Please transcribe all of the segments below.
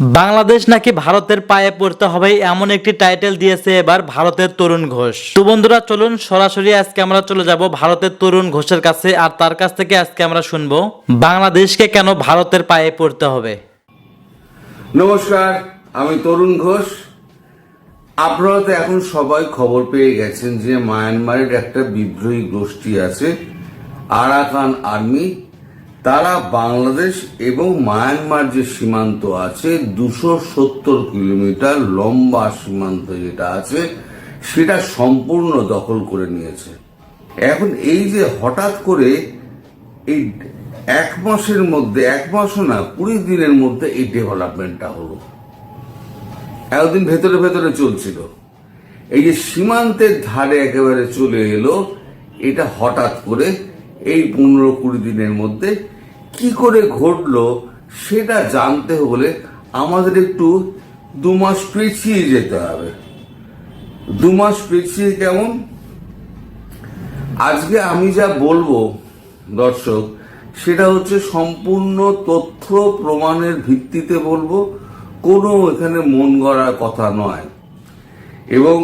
বাংলাদেশ নাকি ভারতের পায়ে পড়তে হবে এমন একটি টাইটেল দিয়েছে এবার ভারতের তরুণ ঘোষ। তো বন্ধুরা চলুন সরাসরি আজকে আমরা চলে যাব ভারতের তরুণ ঘোষের কাছে, আর তার কাছ থেকে আজকে আমরা শুনবো বাংলাদেশকে কেন ভারতের পায়ে পড়তে হবে। নমস্কার, আমি তরুণ ঘোষ। আপনারা তো এখন সবাই খবর পেয়ে গেছেন যে মায়ানমারের একটা বিদ্রোহী গোষ্ঠী আছে, আরাকান আর্মি। তারা বাংলাদেশ এবং মায়ানমার যে সীমান্ত আছে 270 কিলোমিটার লম্বা সীমান্ত যেটা আছে সেটা সম্পূর্ণ দখল করে নিয়েছে। এখন এই যে হঠাৎ করে এই এক মাসের মধ্যে, এক মাসও না 20 দিনের মধ্যে এই ডেভেলপমেন্টটা হলো। এতদিন ভেতরে ভেতরে চলছিল, এই যে সীমান্তের ধারে একেবারে চলে এলো, এটা হঠাৎ করে এই 15-20 দিনের মধ্যে কি করে ঘটলো সেটা জানতে হলে আমাদের একটু 2 মাস পিছিয়ে যেতে হবে। 2 মাস পিছিয়ে কেমন? আজকে আমি যা বলবো দর্শক, সেটা হচ্ছে সম্পূর্ণ তথ্য প্রমাণের ভিত্তিতে বলবো, কোনো এখানে মন গড়ার কথা নয়। এবং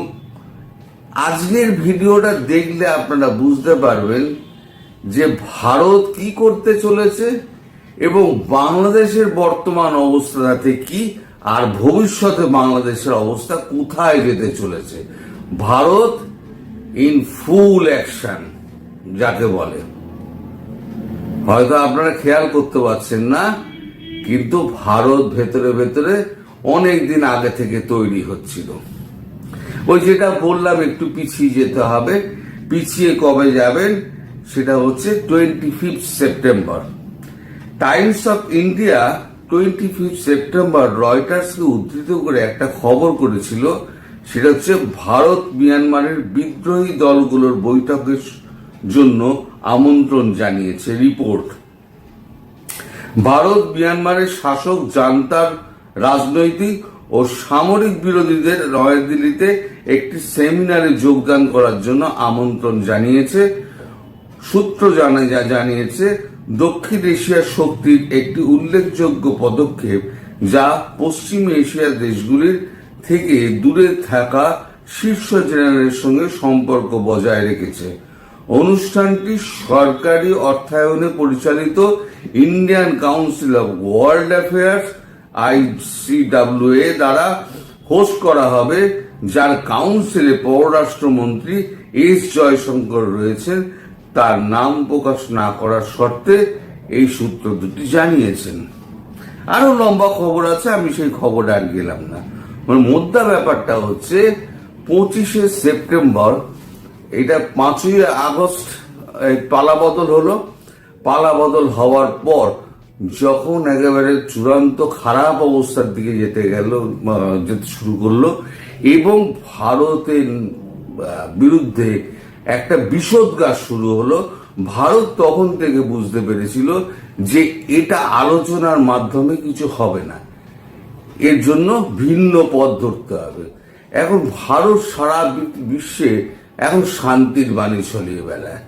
আজকের ভিডিওটা দেখলে আপনারা বুঝতে পারবেন যে ভারত কি করতে চলেছে এবং বাংলাদেশের বর্তমান অবস্থাতে কি, আর ভবিষ্যতে বাংলাদেশের অবস্থা কোথায় যেতে চলেছে। ভারত ইন ফুল অ্যাকশন যাকে বলে, হয়তো আপনারা খেয়াল করতে পারছেন না, কিন্তু ভারত ভেতরে ভেতরে অনেক দিন আগে থেকে তৈরি হচ্ছিল। ওই যেটা বললাম একটু পিছিয়ে যেতে হবে। পিছিয়ে কবে যাবেন সেটা হচ্ছে 25 September. Times of India 25 September রয়টার্সকে উদ্ধৃত করে একটা খবর করেছিল, সেটা হচ্ছে ভারত মিয়ানমারের বিদ্রোহী দলগুলোর বৈঠকের জন্য আমন্ত্রণ জানিয়েছে। রিপোর্ট, ভারত মিয়ানমারের শাসক জান্তার রাজনৈতিক ও সামরিক বিরোধীদের নয়াদিল্লিতে একটি সেমিনারে যোগদান করার জন্য আমন্ত্রণ জানিয়েছে। সূত্র জানিয়েছে দক্ষিণ এশিয়ার শক্তির একটি উল্লেখযোগ্য পদক্ষেপ, যা পশ্চিম এশিয়ার দেশগুলির থেকে দূরে থাকা শীর্ষ জেনারেলের সঙ্গে সম্পর্ক বজায় রেখেছে। অনুষ্ঠানটি সরকারি অর্থায়নে পরিচালিত Indian council of world affairs ICWA দ্বারা হোস্ট করা হবে, যার কাউন্সিলে পররাষ্ট্রমন্ত্রী এস জয়শঙ্কর রয়েছেন। তার নাম প্রকাশ না করার শর্তে এই সূত্র দুটি জানিয়েছেন। আরো লম্বা খবর আছে, আমি সেই খবরে আর গেলাম না। মানে মোদ্দা ব্যাপারটা হচ্ছে 25শে সেপ্টেম্বর, এটা 5ই আগস্ট পালাবদল হলো। পালাবদল হওয়ার পর যখন একেবারে চূড়ান্ত খারাপ অবস্থার দিকে যেতে শুরু করলো এবং ভারতের বিরুদ্ধে একটা বিষোদগার শুরু হলো, ভারত তখন থেকে বুঝতে পেরেছিল যে এটা আলোচনার মাধ্যমে কিছু হবে না, এর জন্য ভিন্ন পথ ধরতে হবে। এখন ভারত সারা বিশ্বে এখন শান্তির বাণী ছড়িয়ে বেড়ায়।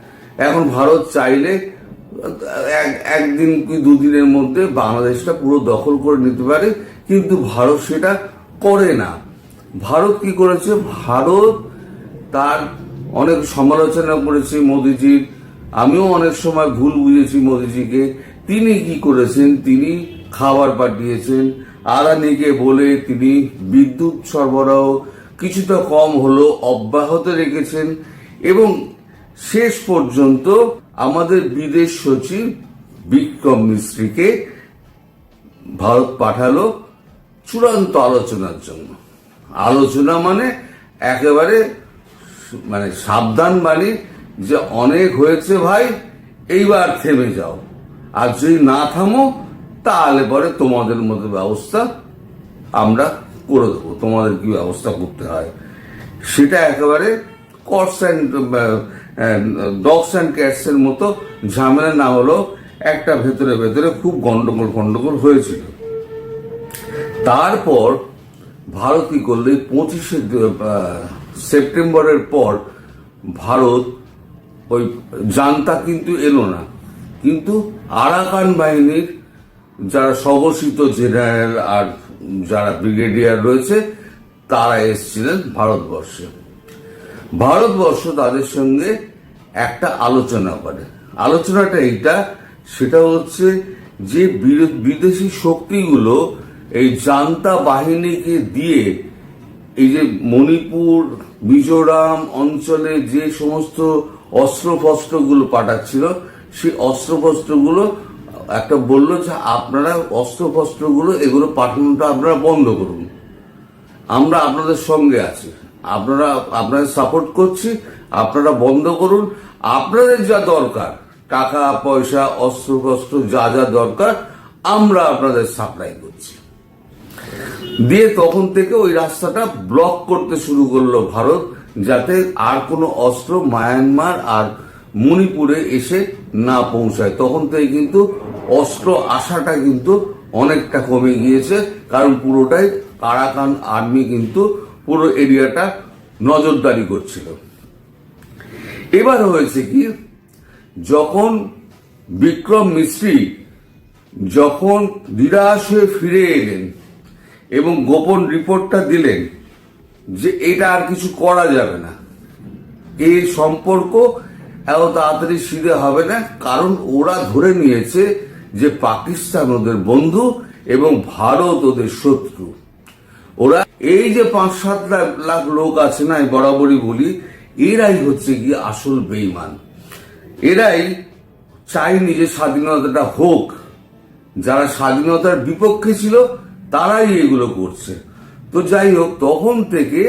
এখন ভারত চাইলে একদিন কি 2 দিনের মধ্যে বাংলাদেশটা পুরো দখল করে নিতে পারে, কিন্তু ভারত সেটা করে না। ভারত কি করেছে? ভারত তার অনেক সমালোচনা করেছে মোদিজির, আমিও অনেক সময় ভুল বুঝেছি মোদিজিকে। তিনি কি করেছেন? তিনি খাবার পাঠিয়েছেন আদানিকে বলে, তিনি বিদ্যুৎ সরবরাহ কিছুটা কম হলো অব্যাহত রেখেছেন এবং শেষ পর্যন্ত আমাদের বিদেশ সচিব বিক্রম মিস্ত্রিকে ভারত পাঠালো চূড়ান্ত আলোচনার জন্য। আলোচনা মানে একেবারে সাবধান বাণী যে অনেক হয়েছে ভাই, এইবার থেমে যাও, আর যদি না থামো তাহলে পরে তোমাদের মতো ব্যবস্থা আমরা করে দেবো, তোমাদের কি ব্যবস্থা করতে হয় সেটা একেবারে ডগস অ্যান্ড ক্যাটস এর মতো ঝামেলা না হলো একটা ভেতরে ভেতরে খুব গন্ডগোল হয়েছিল। তারপর ভারত কি করলো? 25শে সেপ্টেম্বরের পর ভারত ওই জান্তা কিন্তু এলো না, কিন্তু আরাকান বাহিনীর যারা স্বঘোষিত জেনারেল আর যারা ব্রিগেডিয়ার রয়েছে তারা এসেছিলেন ভারতবর্ষে। ভারতবর্ষ তাদের সঙ্গে একটা আলোচনা করে। আলোচনাটা এইটা, সেটা হচ্ছে যে বিদেশি শক্তিগুলো এই জান্তা বাহিনীকে দিয়ে এই যে মণিপুর মিজোরাম অঞ্চলে যে সমস্ত অস্ত্রশস্ত্রগুলো পাঠাচ্ছিল, সেই অস্ত্রশস্ত্রগুলো একটা বললো যে আপনারা অস্ত্রশস্ত্রগুলো এগুলো পাঠানোটা আপনারা বন্ধ করুন, আমরা আপনাদের সঙ্গে আছি, আপনাদের সাপোর্ট করছি, আপনারা বন্ধ করুন, আপনাদের যা দরকার টাকা পয়সা অস্ত্রশস্ত্র যা যা দরকার আমরা আপনাদের সাপ্লাই করছি। দিয়ে তখন থেকে ওই রাস্তাটা ব্লক করতে শুরু করলো ভারত, যাতে আর কোনো অস্ত্র মায়ানমার আর মণিপুরে এসে না পৌঁছায়। তখন থেকে কিন্তু অস্ত্র আসাটা কিন্তু অনেকটা কমে গিয়েছে, কারণ পুরোটাই আরাকান আর্মি কিন্তু পুরো এরিয়াটা নজরদারি করছিল। এবার হয়েছে কি, যখন বিক্রম মিস্ত্রি যখন নিরাশ হয়ে ফিরে এলেন এবং গোপন রিপোর্টটা দিলেন যে এটা আর কিছু করা যাবে না, এই সম্পর্ক এত তাড়াতাড়ি সিধে হবে না, কারণ ওরা ধরে নিয়েছে যে পাকিস্তান ওদের বন্ধু এবং ভারত ওদের শত্রু। ওরা এই যে 5-7 লাখ লোক আছে না, বরাবরই বলি, এরাই হচ্ছে কি আসল বেঈমান। এরাই চায়নি যে স্বাধীনতাটা হোক, যারা স্বাধীনতার বিপক্ষে ছিল তারাই এগুলো করছে। তো যাই হোক, তখন থেকে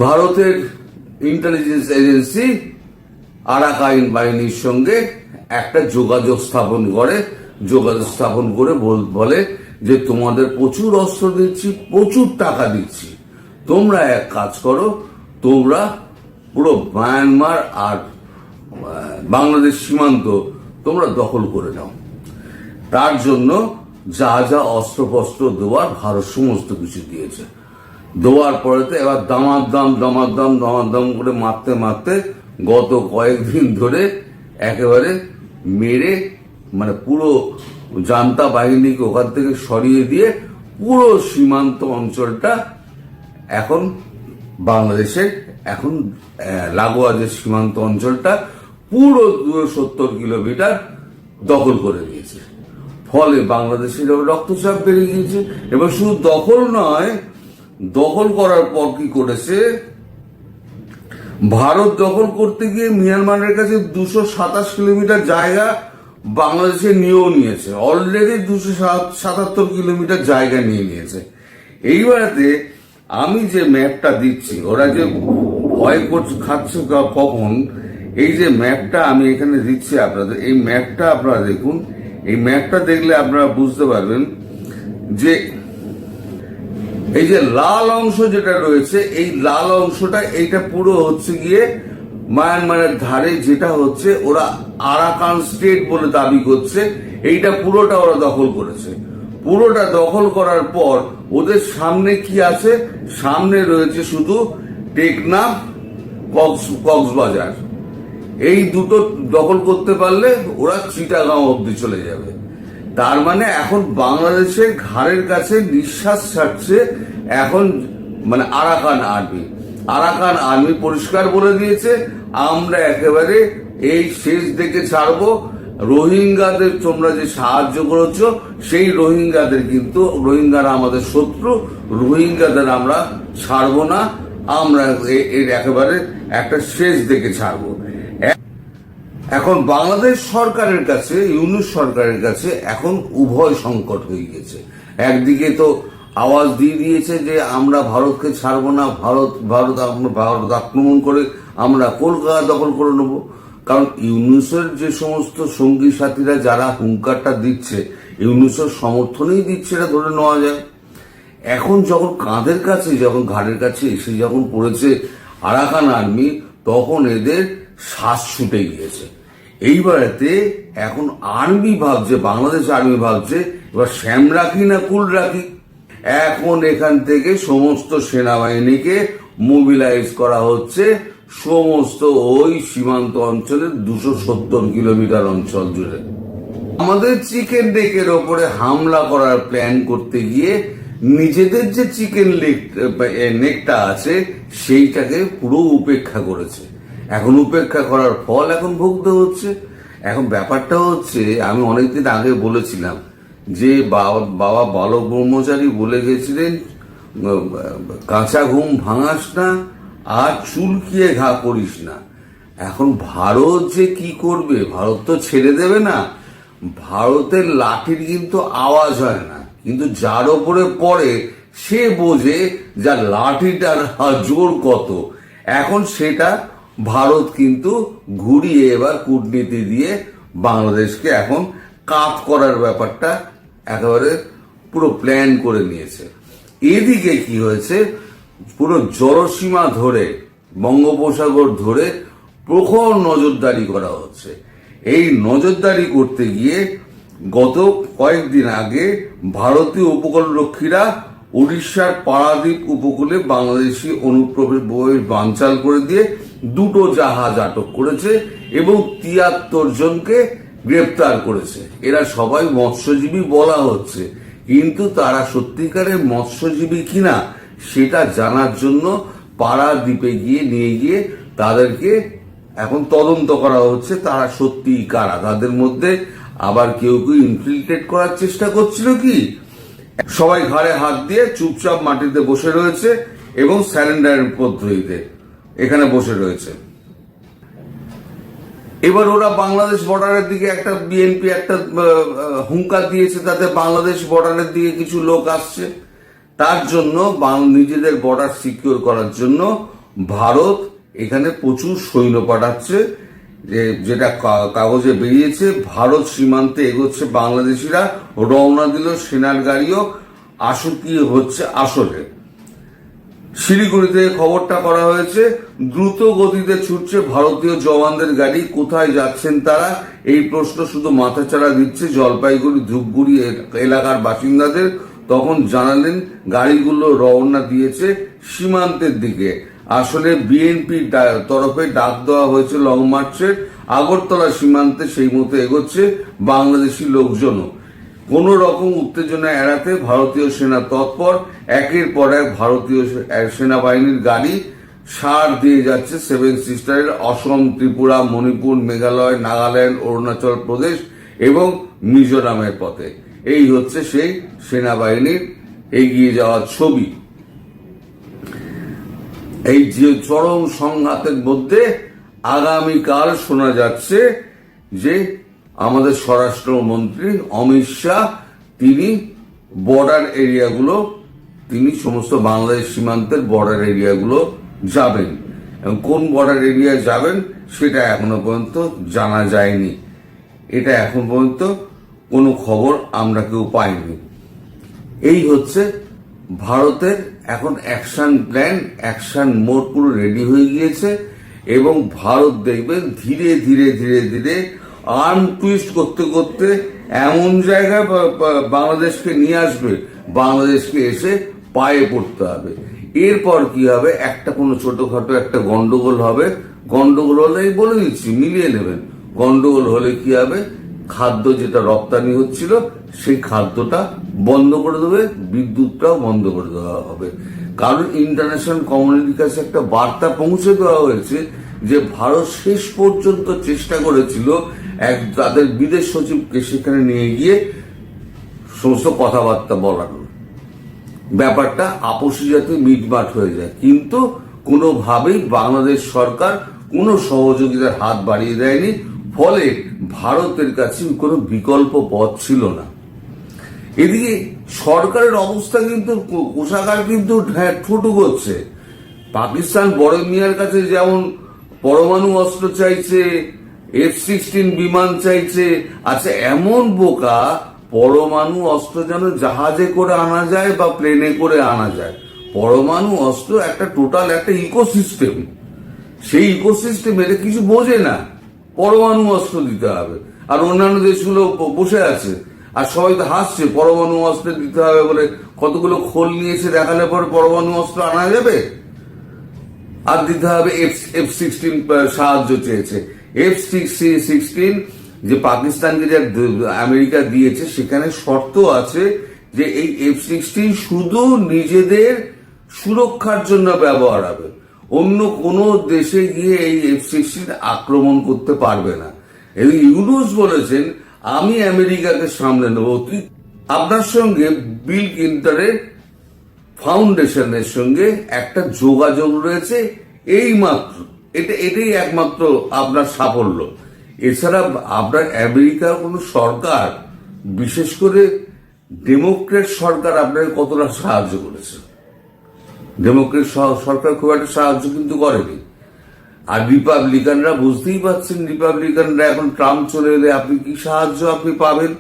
ভারতের ইন্টেলিজেন্স এজেন্সি আরাকান বাহিনীর সঙ্গে একটা যোগাযোগ স্থাপন করে বলে যে তোমাদের প্রচুর অস্ত্র দিচ্ছি, প্রচুর টাকা দিচ্ছি, তোমরা এক কাজ করো, তোমরা পুরো মায়ানমার আর বাংলাদেশ সীমান্ত তোমরা দখল করে নাও। তার জন্য যা যা অস্ত্রশস্ত্র দেওয়ার ভারত সমস্ত কিছু দিয়েছে। দেওয়ার পরে তো এবার দামাদাম করে মারতে গত কয়েকদিন ধরে একেবারে মেরে মানে পুরো জান্তা বাহিনীকে ওখান থেকে সরিয়ে দিয়ে পুরো সীমান্ত অঞ্চলটা এখন বাংলাদেশের এখন লাগোয়া যে সীমান্ত অঞ্চলটা পুরো 270 কিলোমিটার দখল করে দিয়েছে। ফলে বাংলাদেশের রক্তচাপ বেড়ে গিয়েছে। এবার শুধু দখল নয়, দখল করার পর কি করেছে, ভারত দখল করতে গিয়ে মিয়ানমারের কাছে 227 কিলোমিটার জায়গা বাংলাদেশে নিয়েও নিয়েছে। অলরেডি 277 কিলোমিটার জায়গা নিয়ে নিয়েছে। এইবারেতে আমি যে ম্যাপটা দিচ্ছি, ওরা যে ভয় খাচ্ছে কখন, এই যে ম্যাপটা আমি এখানে দিচ্ছি আপনাদের, এই ম্যাপটা আপনারা দেখুন। এই ম্যাপটা দেখলে আপনারা বুঝতে পারবেন যে এই যে লাল অংশ যেটা রয়েছে, এই লাল অংশটা এইটা পুরো হচ্ছে গিয়ে মায়ানমারের ধারে, যেটা হচ্ছে ওরা আরাকান স্টেট বলে দাবি করছে। এইটা পুরোটা ওরা দখল করেছে। পুরোটা দখল করার পর ওদের সামনে কি আছে, সামনে রয়েছে শুধু টেকনাফ, কক্সবাজার। এই দুটো দখল করতে পারলে ওরা চিটাগাঁও অব্দি চলে যাবে। তার মানে এখন বাংলাদেশের ঘাড়ের কাছে নিঃশ্বাস ছাড়ছে এখন মানে আরাকান আর্মি পরিষ্কার বলে দিয়েছে, আমরা একেবারে এই শেষ দেখে ছাড়বো। রোহিঙ্গাদের তোমরা যে সাহায্য করেছ, সেই রোহিঙ্গারা আমাদের শত্রু, রোহিঙ্গাদের আমরা ছাড়বো না, আমরা এর একেবারে একটা শেষ দেখে ছাড়বো। এখন বাংলাদেশ সরকারের কাছে, ইউনূস সরকারের কাছে এখন উভয় সংকট হয়ে গেছে। একদিকে তো আওয়াজ দিয়ে দিয়েছে যে আমরা ভারতকে ছাড়বো না, ভারত আক্রমণ করে আমরা কলকাতা দখল করে নেব। কারণ ইউনূসের যে সমস্ত সঙ্গী সাথীরা যারা হুঙ্কারটা দিচ্ছে, ইউনূসের সমর্থনেই দিচ্ছে, এটা ধরে নেওয়া যায়। এখন যখন কাঁধের কাছে, যখন ঘাড়ের কাছে এসে যখন পড়েছে আরাকান আর্মি, তখন এদের শ্বাস ছুটে গিয়েছে। এইবারেতে এখন আর্মি ভাবছে, বাংলাদেশ আর্মি ভাবছে এবার শ্যাম রাখি না কুল রাখি। এখন এখান থেকে সমস্ত সেনাবাহিনীকে মোবিলাইজ করা হচ্ছে সমস্ত ওই সীমান্ত অঞ্চলের 270 কিলোমিটার অঞ্চল জুড়ে। আমাদের চিকেন নেকের ওপরে হামলা করার প্ল্যান করতে গিয়ে নিজেদের যে চিকেন নেকটা আছে সেইটাকে পুরো উপেক্ষা করেছে। এখন উপেক্ষা করার ফল এখন ভুগতে হচ্ছে। এখন ব্যাপারটা হচ্ছে, আমি অনেকদিন আগে বলেছিলাম যে বাবা বালক ব্রহ্মচারী বলে গেছিলেন, কাঁচা ঘুম ভাঙাস না আর চুলকিয়ে ঘা করিস না। এখন ভারত যে কি করবে, ভারত তো ছেড়ে দেবে না। ভারতের লাঠির কিন্তু আওয়াজ হয় না, কিন্তু যার ওপরে পড়ে সে বোঝে যা লাঠিটার জোর কত। এখন সেটা ভারত কিন্তু ঘুরিয়ে এবার কূটনীতি দিয়ে বাংলাদেশকে এখন কাপ করার ব্যাপারটা একেবারে পুরো প্ল্যান করে নিয়েছে। এদিকে কি হয়েছে, পুরো জলসীমা ধরে বঙ্গোপসাগর ধরে প্রখর নজরদারি করা হচ্ছে। এই নজরদারি করতে গিয়ে গত কয়েকদিন আগে ভারতীয় উপকূলরক্ষীরা উড়িষ্যার পারাদ্বীপ উপকূলে বাংলাদেশি অনুপ্রবেশ বানচাল করে দিয়ে 2টো জাহাজ আটক করেছে এবং 73 জনকে গ্রেপ্তার করেছে। এরা সবাই মৎস্যজীবী বলা হচ্ছে, কিন্তু তারা সত্যিকারের মৎস্যজীবী কিনা সেটা জানার জন্য পারাদ্বীপে নিয়ে গিয়ে তাদেরকে এখন তদন্ত করা হচ্ছে তারা সত্যিই কারা। তাদের মধ্যে আবার কেউ ইনফিল্ট্রেট করার চেষ্টা করছিল কি? সবাই ঘাড়ে হাত দিয়ে চুপচাপ মাটিতে বসে রয়েছে এবং স্যারেন্ডারের পদ্ধতিতে এখানে বসে রয়েছে। এবার ওরা বাংলাদেশ বর্ডারের দিকে একটা বিএনপি একটা হুঙ্কার দিয়েছে, তাতে বাংলাদেশ বর্ডারের দিকে কিছু লোক আসছে। তার জন্য নিজেদের বর্ডার সিকিউর করার জন্য ভারত এখানে প্রচুর সৈন্য পাঠাচ্ছে। যেটা কাগজে বেরিয়েছে, ভারত সীমান্তে এগোচ্ছে বাংলাদেশিরা, রওনা দিল সেনার গাড়িও। কি হচ্ছে আসলে শিলিগুড়ি থেকে খবরটা করা হয়েছে, দ্রুত গতিতে ছুটছে ভারতীয় জওয়ানদের গাড়ি। কোথায় যাচ্ছেন তারা, এই প্রশ্ন শুধু মাথাচাড়া দিচ্ছে জলপাইগুড়ি ধূপগুড়ি এলাকার বাসিন্দাদের। তখন জানালেন গাড়িগুলো রওনা দিয়েছে সীমান্তের দিকে। আসলে বিএনপির তরফে ডাক দেওয়া হয়েছে লং মার্চের। আগরতলা সীমান্তে সেই মতো এগোচ্ছে বাংলাদেশি লোকজনও। কোন রকম উত্তেজনা এড়াতে ভারতীয় সেনা তৎপর। একের পর এক ভারতীয় সেনাবাহিনীর গাড়ি সার দিয়ে যাচ্ছে 7 সিস্টারের অসম, ত্রিপুরা, মণিপুর, মেঘালয়, নাগাল্যান্ড, অরুণাচল প্রদেশ এবং মিজোরামের পথে। এই হচ্ছে সেই সেনাবাহিনীর এগিয়ে যাওয়ার ছবি। এই যে চরম সংঘাতের মধ্যে আগামীকাল শোনা যাচ্ছে যে আমাদের স্বরাষ্ট্রমন্ত্রী অমিত শাহ তিনি বর্ডার এরিয়াগুলো, তিনি সমস্ত বাংলাদেশ সীমান্তের বর্ডার এরিয়াগুলো যাবেন। এবং কোন বর্ডার এরিয়া যাবেন সেটা এখনো পর্যন্ত জানা যায়নি। এটা এখন পর্যন্ত কোনো খবর আমরা কেউ পাইনি। এই হচ্ছে ভারতের এখন অ্যাকশন প্ল্যান, অ্যাকশন মোড পুরো রেডি হয়ে গিয়েছে। এবং ভারত দেখবেন ধীরে ধীরে ধীরে ধীরে আর্ম টুইস্ট করতে করতে এমন জায়গায় বাংলাদেশকে নিয়ে আসবে, বাংলাদেশকে এসে পায়ে পড়তে হবে। এরপর কি হবে, একটা কোনো ছোটখাটো একটা গন্ডগোল হবে। গন্ডগোল হলে বলে দিচ্ছি, মিলিয়ে নেবেন। গন্ডগোল হলে কি হবে, খাদ্য যেটা রপ্তানি হচ্ছিল সেই খাদ্যটা বন্ধ করে দেবে, বিদ্যুৎটাও বন্ধ করে দেওয়া হবে। কারণ ইন্টারন্যাশনাল কমিউনিটির কাছে একটা বার্তা পৌঁছে দেওয়া হয়েছে যে ভারত শেষ পর্যন্ত চেষ্টা করেছিল তাদের বিদেশ সচিবকে সেখানে নিয়ে গিয়ে সমস্ত কথাবার্তা বলানোর। ব্যাপারটা আপসী যাতে মিটমাট হয়ে যায়, কিন্তু কোনোভাবেই বাংলাদেশ সরকার কোনো সহযোগিতার হাত বাড়িয়ে দেয়নি। ফলে ভারতের কাছে কোনো বিকল্প পথ ছিল না। এদিকে সরকারের অবস্থা কিন্তু কোষাগার কিন্তু ঠুটু করছে। পাকিস্তান বড় মিয়ার কাছে যেমন পরমাণু অস্ত্র চাইছে, F-16 বিমান চাইছে। আচ্ছা, এমন বোকা, পরমাণু অস্ত্র যেন জাহাজে করে আনা যায় বা প্লেনে করে আনা যায়। পরমাণু অস্ত্র একটা টোটাল একটা ইকোসিস্টেম, সেই ইকোসিস্টেম এটা কিছু বোঝে না। পরমাণু অস্ত্র দিতে হবে, আর অন্যান্য দেশগুলো বসে আছে আর সবাই তো হাসছে পরমাণু অস্ত্র দিতে হবে বলে। কতগুলো খোল নিয়েছে দেখালে পরে পরমাণু অস্ত্র আনা যাবে? আর দিতে হবে F-16 সাহায্য চেয়েছে। F-16 যে পাকিস্তানকে যে আমেরিকা দিয়েছে সেখানে শর্ত আছে যে এই F-16 শুধু নিজেদের সুরক্ষার জন্য ব্যবহার হবে, অন্য কোন দেশে গিয়ে এই F-16 আক্রমণ করতে পারবে না। এবং ইউনুস বলেছেন আমি আমেরিকাকে সামনে নেব। আপনার সঙ্গে বিল ক্লিন্টনের ফাউন্ডেশনের সঙ্গে একটা যোগাযোগ রয়েছে, এই মাত্র এটাই একমাত্র আপনার সাফল্য। এছাড়া আপনার আমেরিকার কোন সরকার, বিশেষ করে ডেমোক্রেট সরকার আপনাকে কতটা সাহায্য করেছে? ডেমোক্রেট সরকার খুব একটা সাহায্য কিন্তু করেনি। আর রিপাবলিকানরা বুঝতেই পারছেন, রিপাবলিকানরা এখন ট্রাম্প চলে এলে আপনি কি সাহায্য আপনি পাবেন,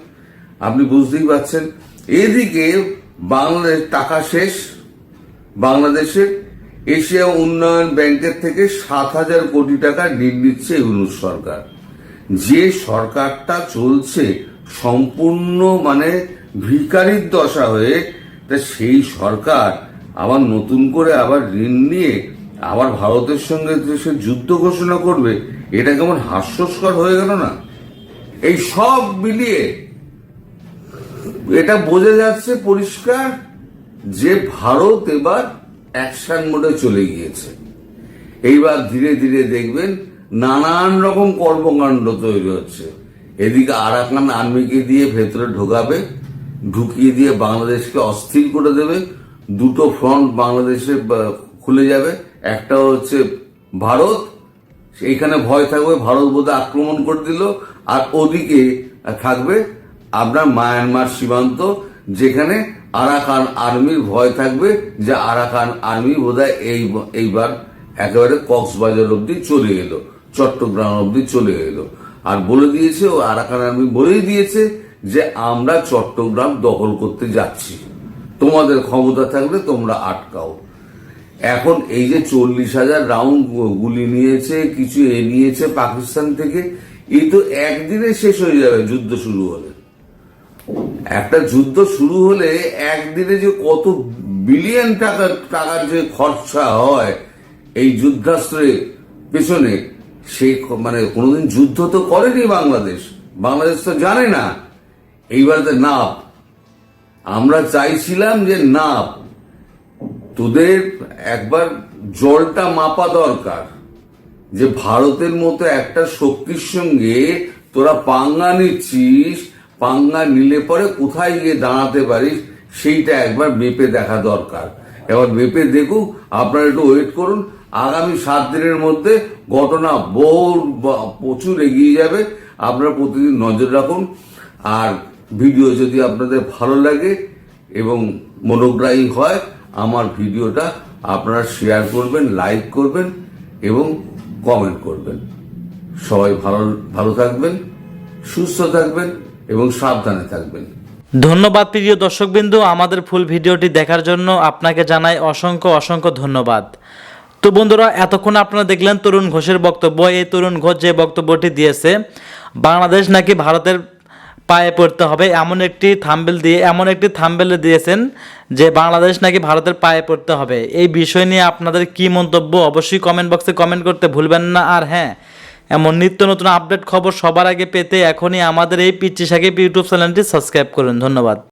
আপনি বুঝতেই পারছেন। এদিকে বাংলাদেশ টাকা শেষ, বাংলাদেশের এশিয়া উন্নয়ন ব্যাংকের থেকে 7,000 কোটি টাকা ঋণ নিচ্ছে ইউনূস সরকার। যে সরকারটা চলছে সম্পূর্ণ মানে ভিখারির দশা হয়ে, তা সেই সরকার আবার নতুন করে আবার ঋণ নিয়ে আবার ভারতের সঙ্গে সে যুদ্ধ ঘোষণা করবে, এটা কেমন হাস্যস্কর হয়ে গেল না? এই সব মিলিয়ে এটা বোঝা যাচ্ছে পরিষ্কার যে ভারত এবার অ্যাকশন মোডে চলে গিয়েছে। এইবার ধীরে ধীরে দেখবেন নানান রকম কর্মকাণ্ড তৈরি হচ্ছে। এদিকে আরাকান আর্মিকে দিয়ে ভেতরে ঢুকিয়ে দিয়ে বাংলাদেশকে অস্থির করে দেবে। দুটো ফ্রন্ট বাংলাদেশে খুলে যাবে, একটা হচ্ছে ভারত, সেইখানে ভয় থাকবে ভারত বোধহয় আক্রমণ করে দিল, আর ওদিকে থাকবে আপনার মায়ানমার সীমান্ত, যেখানে আরাকান আর্মির ভয় থাকবে যে আরাকান আর্মি বোধহয় এইবার একেবারে কক্সবাজার অব্দি চলে এলো, চট্টগ্রাম অব্দি চলে এলো। আর বলে দিয়েছে, ও আরাকান আর্মি বলেই দিয়েছে যে আমরা চট্টগ্রাম দখল করতে যাচ্ছি, তোমাদের ক্ষমতা থাকলে তোমরা আটকাও। এখন এই যে 40,000 রাউন্ড গুলি নিয়েছে, কিছু নিয়েছে পাকিস্তান থেকে, এই তো একদিনে শেষ হয়ে যাবে যুদ্ধ শুরু হলে। একটা যুদ্ধ শুরু হলে একদিনে যে কত বিলিয়ন টাকার যে খরচা হয় এই যুদ্ধাস্ত্রের পেছনে, সেই মানে কোনোদিন যুদ্ধ তো করেনি বাংলাদেশ তো জানে না। এইবার তো নাপ, আমরা চাইছিলাম যে নাপ, তোদের একবার জলটা মাপা দরকার, যে ভারতের মতো একটা শক্তির সঙ্গে তোরা পাঙ্গা নিচ্ছিস, পাঙ্গা নিলে পরে কোথায় গিয়ে দাঁড়াতে পারিস সেইটা একবার মেপে দেখা দরকার। এবার মেপে দেখুক, আপনারা একটু ওয়েট করুন, আগামী 7 দিনের মধ্যে ঘটনা প্রচুর এগিয়ে যাবে। আপনারা প্রতিদিন নজর রাখুন। আর ভিডিও যদি আপনাদের ভালো লাগে এবং মনোগ্রাহী হয়, আমার ভিডিওটা আপনারা শেয়ার করবেন, লাইক করবেন এবং কমেন্ট করবেন। সবাই ভালো থাকবেন, সুস্থ থাকবেন এবং সাবধানে থাকবেন। ধন্যবাদ প্রিয় দর্শকবৃন্দু, আমাদের ফুল ভিডিওটি দেখার জন্য আপনাকে জানাই অসংখ্য ধন্যবাদ। তো বন্ধুরা, এতক্ষণ আপনারা দেখলেন তরুণ ঘোষের বক্তব্য। এই তরুণ ঘোষ যে বক্তব্যটি দিয়েছে, বাংলাদেশ নাকি ভারতের পায়ে পড়তে হবে, এমন একটি থাম্বনেল দিয়েছেন যে বাংলাদেশ নাকি ভারতের পায়ে পড়তে হবে। এই বিষয় নিয়ে আপনাদের কি মন্তব্য অবশ্যই কমেন্ট বক্সে কমেন্ট করতে ভুলবেন না। আর হ্যাঁ, এমন নিত্য নতুন আপডেট খবর সবার আগে পেতে এখনই আমাদের এই পিচ্চি সাকিব ইউটিউব চ্যানেলটি সাবস্ক্রাইব করুন। ধন্যবাদ।